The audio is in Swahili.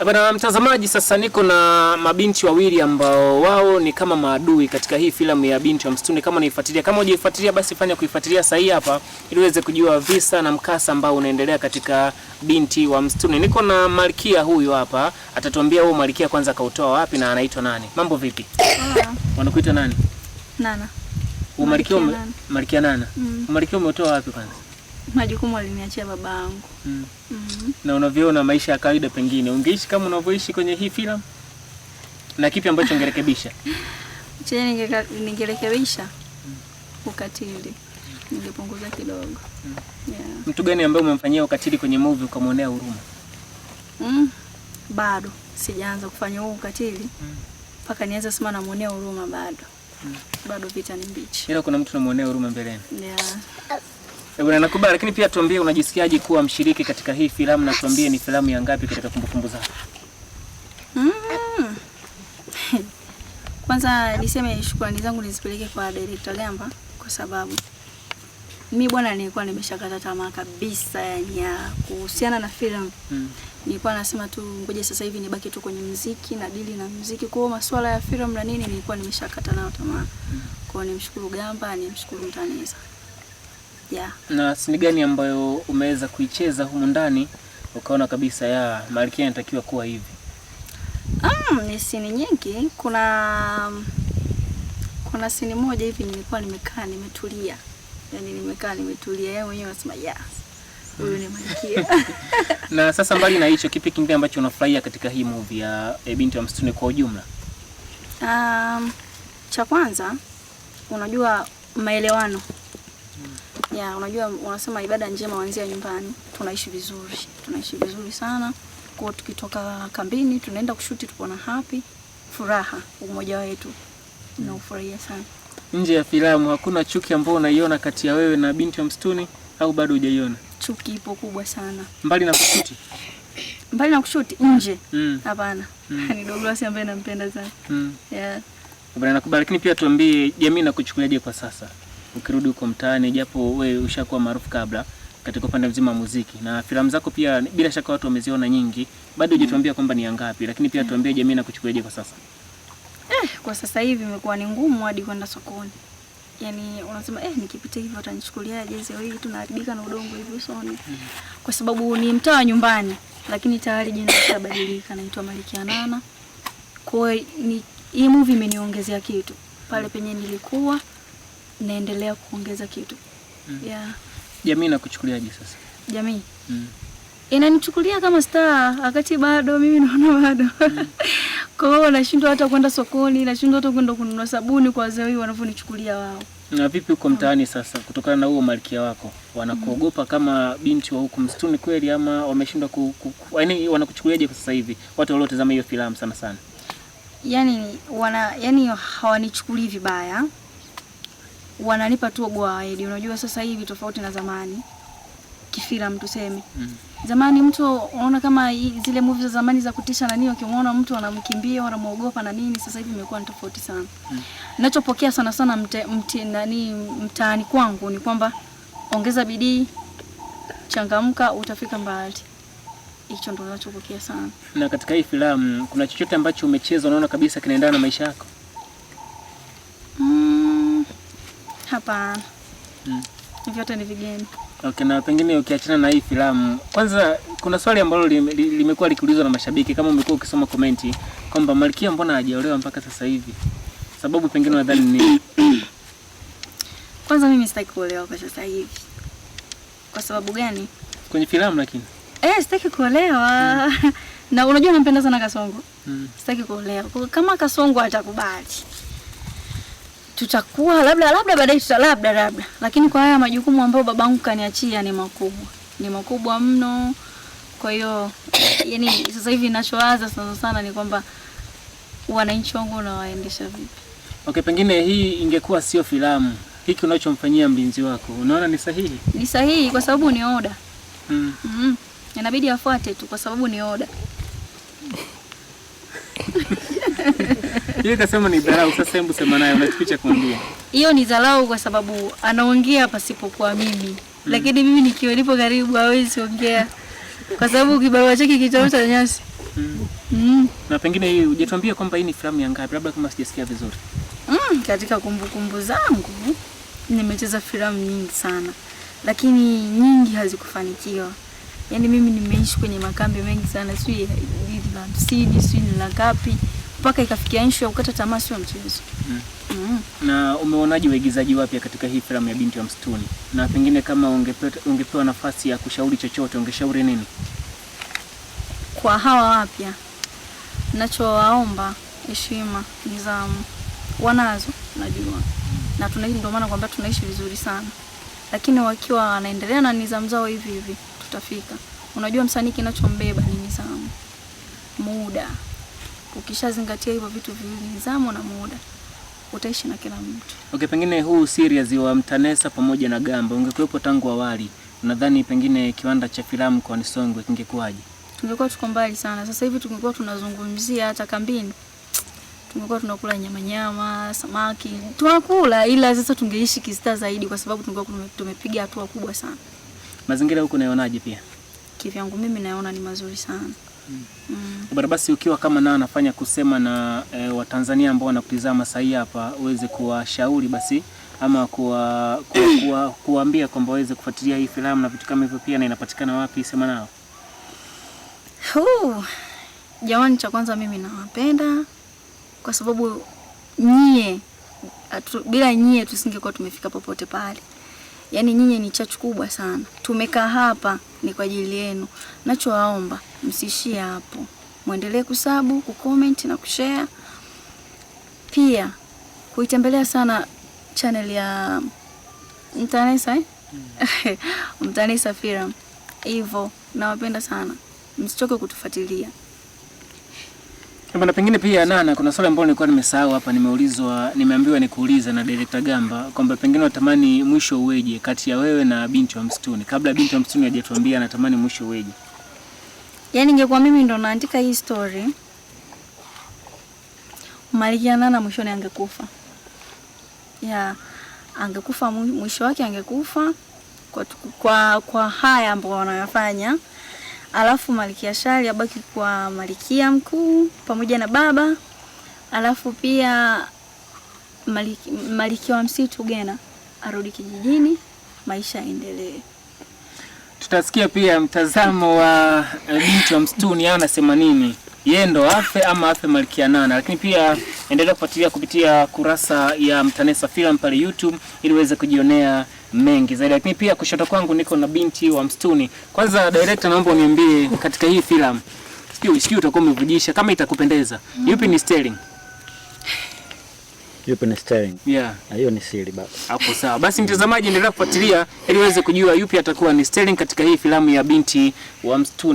Bwana mtazamaji, sasa niko na mabinti wawili ambao wao ni kama maadui katika hii filamu ya Binti wa Msituni. Kama unaifuatilia, kama hujaifuatilia basi fanya kuifuatilia sahihi hapa ili uweze kujua visa na mkasa ambao unaendelea katika Binti wa Msituni. Niko na Malkia huyu hapa, atatuambia huyo Malkia kwanza kautoa wapi na anaitwa nani. Mambo vipi? Wanakuita nani? Nana. Malkia Nana. Malkia umetoa wapi kwanza? Majukumu aliniachia babangu. Na unavyoona maisha ya kawaida, pengine ungeishi kama unavyoishi kwenye hii filamu? Na kipi ambacho ungerekebisha? Ningerekebisha ukatili. Ningepunguza kidogo. Mtu gani ambaye umemfanyia ukatili kwenye movie ukamwonea huruma? Bado sijaanza kufanya huo ukatili. Mpaka nianze sema namuonea huruma bado. Bado vita ni mbichi. Ila kuna mtu unamuonea huruma mbeleni. Yeah. Nakubali, lakini pia tuambie unajisikiaje kuwa mshiriki katika hii filamu na tuambie ni filamu ya ngapi katika kumbukumbu zako? Kwanza niseme shukrani zangu nizipeleke kwa director Gamba kwa sababu mimi bwana nilikuwa nimeshakata tamaa kabisa yani ya kuhusiana na filamu. Nilikuwa nasema tu ngoja sasa hivi nibaki tu kwenye muziki na dili na muziki, kwa masuala ya filamu na nini nilikuwa nimeshakata nayo tamaa. Kwa nimshukuru Gamba, nimshukuru Mtaneza. Yeah. Na sini gani ambayo umeweza kuicheza humu ndani ukaona kabisa ya Malkia anatakiwa kuwa hivi? Ni sini nyingi. Kuna sini moja hivi nilikuwa nimekaa nimetulia. Yaani nimekaa nimetulia, yeye mwenyewe anasema yes. Huyu ni Malkia. Na sasa mbali na hicho, kipi kingine ambacho unafurahia katika hii movie ya Binti wa Msituni kwa ujumla? Cha kwanza unajua maelewano. Ya, unajua wanasema ibada njema huanzia nyumbani. Tunaishi vizuri sana. Kwa tukitoka kambini tunaenda kushuti, tuko na happy, furaha, umoja wetu. Naufurahia sana. Nje ya filamu hakuna chuki ambayo unaiona kati ya wewe na Binti wa Msituni au bado hujaiona? Chuki ipo kubwa sana. Mbali na kushuti? Mbali na kushuti nje. Hapana. Ni Douglas ambaye nampenda sana. Yeah. Bwana nakubali, lakini pia tuambie jamii inakuchukuliaje kwa sasa? Ukirudi huko mtaani, japo wewe ushakuwa maarufu kabla katika upande mzima wa muziki na filamu zako pia bila shaka watu wameziona nyingi, bado hujatuambia kwamba ni ngapi, lakini pia tuambie jamii inakuchukuliaje kwa sasa? Kwa sasa hivi imekuwa ni ngumu hadi kwenda sokoni. Yaani unasema nikipita hivi watanichukuliaje, zao hii tunaharibika na udongo hivi usoni. Kwa sababu ni mtaa wa nyumbani, lakini tayari jina lishabadilika, naitwa Malkia Nana. Kwa hii movie imeniongezea kitu. Pale penye nilikuwa naendelea kuongeza kitu. Yeah. Jamii inakuchukuliaje sasa? Jamii inanichukulia kama star, wakati bado mimi naona bado. Kwa hiyo nashindwa hata kwenda sokoni, nashindwa hata kwenda kununua sabuni kwa wazee wao wanavyonichukulia wao. Na vipi uko mtaani sasa kutokana na huo Malkia wako? Wanakuogopa kama binti wa huko Msituni kweli ama wameshindwa yaani wanakuchukuliaje kwa sasa hivi? Watu waliotazama hiyo filamu sana sana. Yaani hawanichukulii vibaya. Wananipa tu gwaidi. Unajua sasa hivi tofauti na zamani. Kifilamu tuseme. Zamani mtu unaona kama zile movies za zamani za kutisha na nini, ukimwona mtu anamkimbia wanamuogopa na nini, sasa hivi imekuwa ni tofauti sana. Ninachopokea sana sana mtaani kwangu ni kwamba ongeza bidii, changamka, utafika mbali. Hicho ndio ninachopokea sana. Na katika hii filamu kuna chochote ambacho umecheza unaona kabisa kinaendana na maisha yako? Hapana. Vyote ni vigeni. Okay, na pengine ukiachana na hii filamu, kwanza kuna swali ambalo limekuwa likiulizwa na mashabiki, kama umekuwa ukisoma komenti kwamba Malkia mbona hajaolewa mpaka sasa hivi? Sababu pengine unadhani ni Kwanza mimi sitaki kuolewa kwa sasa hivi. Kwa sababu gani? Kwenye filamu lakini. Sitaki kuolewa. Na unajua nampenda sana Kasongo. Sitaki kuolewa. Kama Kasongo atakubali, tutakuwa labda baadaye labda. Lakini kwa haya majukumu ambayo babangu kaniachia ni makubwa. Ni makubwa mno. Kwa hiyo yani sasa hivi ninachowaza sana ni kwamba wananchi wangu na waendesha vipi. Okay, pengine hii ingekuwa sio filamu, hiki unachomfanyia mlinzi wako, unaona ni sahihi? Ni sahihi kwa sababu ni oda. Inabidi afuate tu kwa sababu ni oda. Yeye kasema ni dharau, sasa hebu sema naye unachokicha kumwambia. Hiyo ni dharau kwa sababu anaongea pasipokuwa mimi. Lakini mimi nikiwa nipo karibu hawezi ongea. Kwa sababu kibarua chake kitaota nyasi. Na pengine hii hujatuambia kwamba hii ni filamu ya ngapi, labda kama sijasikia vizuri? Katika kumbukumbu zangu nimecheza filamu nyingi sana, lakini nyingi hazikufanikiwa. Yaani mimi nimeishi kwenye makambi mengi sana, sijui la 50, sijui la ngapi, mpaka ikafikia issue ya kukata tamaa sio mchezo. Na umeonaje waigizaji wapya katika hii filamu ya Binti wa Msituni? Na pengine kama ungepewa nafasi ya kushauri chochote, ungeshauri nini? Kwa hawa wapya, ninachowaomba heshima, nidhamu. Wanazo, najua. Na tunaishi, ndio maana kwamba tunaishi vizuri sana. Lakini wakiwa wanaendelea na nidhamu zao hivi hivi, tutafika. Unajua msanii kinachombeba ni nidhamu. Muda. Ukishazingatia hivyo vitu viwili, nidhamu na muda, utaishi na kila mtu. Okay, pengine huu series wa Mtanesa pamoja na Gamba ungekuwepo tangu awali, nadhani pengine kiwanda cha filamu kwa Songwe kingekuwaje? Tungekuwa tuko mbali sana. Sasa hivi tungekuwa tunazungumzia hata kambini. Tungekuwa tunakula nyama, samaki. Tunakula, ila sasa tungeishi kistaa zaidi kwa sababu tungekuwa tumepiga hatua kubwa sana. Mazingira huko unayonaje pia? Kivyangu mimi naona ni mazuri sana. Basi ukiwa kama na anafanya kusema na Watanzania ambao wanakutizama sasa hapa, uweze kuwashauri basi ama kuwaambia kwamba waweze kufuatilia hii filamu na vitu kama hivyo pia, na inapatikana wapi, sema nao. Jamani, cha kwanza mimi nawapenda kwa sababu nyie, bila nyie tusingekuwa tumefika popote pale. Yaani nyinyi ni chachu kubwa sana. Tumekaa hapa ni kwa ajili yenu. Nachowaomba msishie hapo. Muendelee kusabu, kucomment na kushare. Pia kuitembelea sana channel ya Mtanesa Mtanesa Film. Hivyo nawapenda sana. Msichoke kutufuatilia. Na pengine pia Nana, kuna swali ambalo nilikuwa nimesahau hapa, nimeambiwa nikuuliza na director Gamba kwamba pengine natamani mwisho uweje kati ya wewe na Binti wa Msituni. Kabla Binti wa Msituni hajatuambia anatamani mwisho uweje. Yaani ingekuwa mimi ndo naandika hii story, Malkia Nana mwishoni angekufa. Angekufa, mwisho wake angekufa kwa haya ambayo wanayofanya. Alafu Malkia Shari abaki kwa Malkia mkuu pamoja na baba. Alafu pia Malkia wa msitu Gena arudi kijijini, maisha yaendelee. Tutasikia pia mtazamo wa Binti wa Msituni anasema nini. Yeye ndo afe ama afe Malkia Nana. Lakini pia endelea kufuatilia kupitia kurasa ya Mtanesa Film pale YouTube ili uweze kujionea mengi zaidi. Lakini pia kushoto kwangu niko na Binti wa Msituni. Kwanza director, naomba uniambie katika hii filamu, sijui utakuwa umevujisha kama itakupendeza, yupi ni Sterling? Yupi ni Sterling? Yeah. Hiyo ni siri baba. Hapo sawa. Basi mtazamaji, endelea kufuatilia ili uweze kujua yupi atakuwa ni Sterling katika hii filamu ya Binti wa Msituni.